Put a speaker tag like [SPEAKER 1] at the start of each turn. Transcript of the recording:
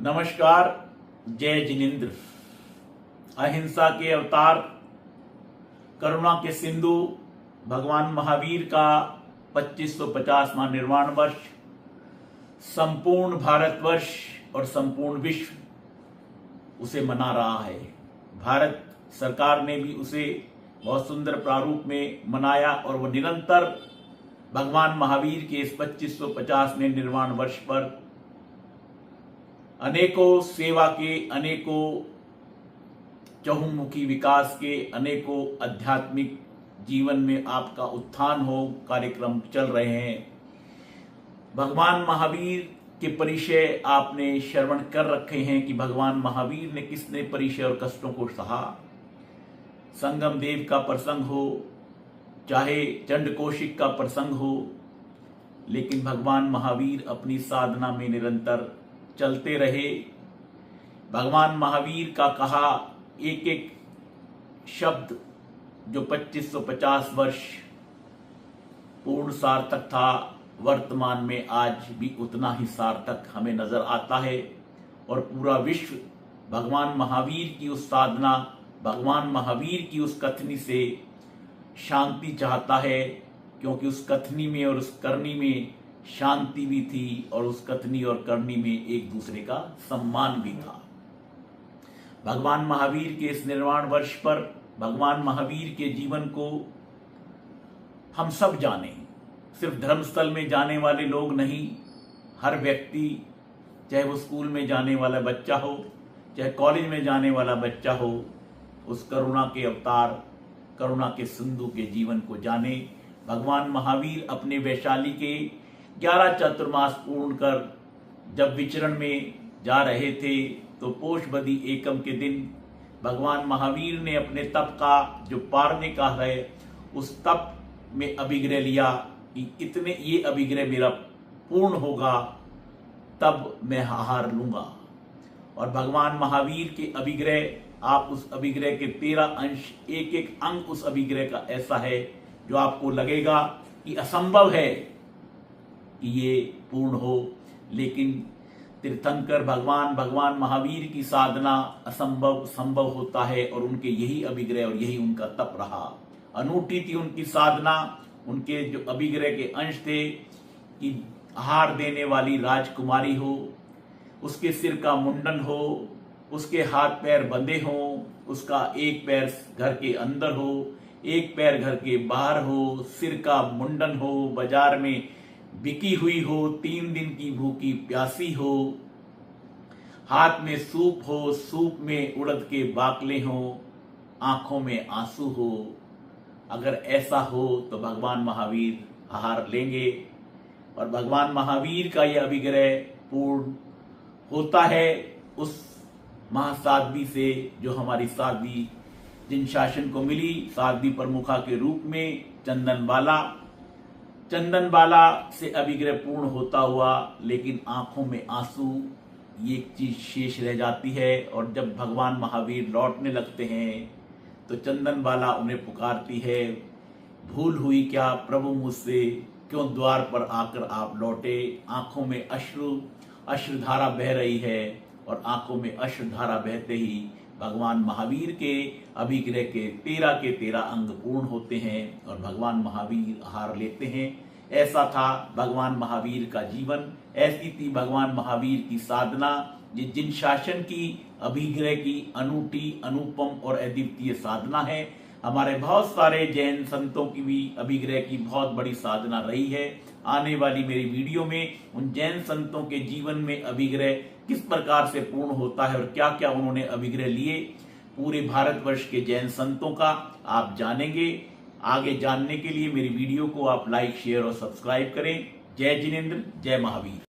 [SPEAKER 1] नमस्कार। जय जिनेन्द्र। अहिंसा के अवतार, करुणा के सिंधु भगवान महावीर का 2550वां निर्वाण वर्ष संपूर्ण भारतवर्ष और संपूर्ण विश्व उसे मना रहा है। भारत सरकार ने भी उसे बहुत सुंदर प्रारूप में मनाया और वह निरंतर भगवान महावीर के इस 2550वें निर्वाण वर्ष पर अनेकों सेवा के, अनेकों चहुमुखी विकास के, अनेकों आध्यात्मिक जीवन में आपका उत्थान हो कार्यक्रम चल रहे हैं। भगवान महावीर के परिचय आपने श्रवण कर रखे हैं कि भगवान महावीर ने किसने परिचय और कष्टों को सहा। संगम देव का प्रसंग हो, चाहे चंड कौशिक का प्रसंग हो, लेकिन भगवान महावीर अपनी साधना में निरंतर चलते रहे। भगवान महावीर का कहा एक एक शब्द जो 2550 वर्ष पूर्ण सार्थक था, वर्तमान में आज भी उतना ही सार्थक हमें नजर आता है। और पूरा विश्व भगवान महावीर की उस साधना, भगवान महावीर की उस कथनी से शांति चाहता है, क्योंकि उस कथनी में और उस करनी में शांति भी थी और उस कथनी और करनी में एक दूसरे का सम्मान भी था। भगवान महावीर के इस निर्वाण वर्ष पर भगवान महावीर के जीवन को हम सब जाने, सिर्फ धर्मस्थल में जाने वाले लोग नहीं, हर व्यक्ति, चाहे वो स्कूल में जाने वाला बच्चा हो, चाहे कॉलेज में जाने वाला बच्चा हो, उस करुणा के अवतार, करुणा के सिंधु के जीवन को जाने। भगवान महावीर अपने वैशाली के 11 चातुर्मास पूर्ण कर जब विचरण में जा रहे थे तो पोषबदी एकम के दिन भगवान महावीर ने अपने तप का जो पारने का है उस तप में अभिग्रह लिया कि इतने ये अभिग्रह मेरा पूर्ण होगा तब मैं आहार लूंगा। और भगवान महावीर के अभिग्रह, आप उस अभिग्रह के 13 अंश, एक एक अंग उस अभिग्रह का ऐसा है जो आपको लगेगा कि असंभव है कि ये पूर्ण हो, लेकिन तीर्थंकर भगवान महावीर की साधना असंभव संभव होता है और उनके यही अभिग्रह और यही उनका तप रहा। अनूठी थी उनकी साधना। उनके जो अभिग्रह के अंश थे कि आहार देने वाली राजकुमारी हो, उसके सिर का मुंडन हो, उसके हाथ पैर बंधे हो, उसका एक पैर घर के अंदर हो, एक पैर घर के बाहर हो, सिर का मुंडन हो, बाजार में बिकी हुई हो, 3 दिन की भूखी प्यासी हो, हाथ में सूप हो, सूप में उड़द के बाकले हो, आंखों में आंसू हो। अगर ऐसा हो तो भगवान महावीर आहार लेंगे और भगवान महावीर का यह अभिग्रह पूर्ण होता है उस महासाध्वी से जो हमारी साध्वी जिन शासन को मिली, साध्वी प्रमुखा के रूप में चंदनबाला से अभिग्रह पूर्ण होता हुआ, लेकिन आंखों में आंसू ये एक चीज शेष रह जाती है। और जब भगवान महावीर लौटने लगते हैं तो चंदनबाला उन्हें पुकारती है, भूल हुई क्या प्रभु मुझसे, क्यों द्वार पर आकर आप लौटे। आंखों में अश्रुधारा बह रही है और आंखों में अश्रुधारा बहते ही भगवान महावीर के अभिग्रह के 13 अंग पूर्ण होते हैं और भगवान महावीर आहार लेते हैं। ऐसा था भगवान महावीर का जीवन, ऐसी थी भगवान महावीर की साधना। ये जिन शासन की अभिग्रह की अनूठी, अनुपम और अद्वितीय साधना है। हमारे बहुत सारे जैन संतों की भी अभिग्रह की बहुत बड़ी साधना रही है। आने वाली मेरी वीडियो में उन जैन संतों के जीवन में अभिग्रह किस प्रकार से पूर्ण होता है और क्या क्या उन्होंने अभिग्रह लिए, पूरे भारतवर्ष के जैन संतों का आप जानेंगे। आगे जानने के लिए मेरी वीडियो को आप लाइक, शेयर और सब्सक्राइब करें। जय जिनेन्द्र, जय महावीर।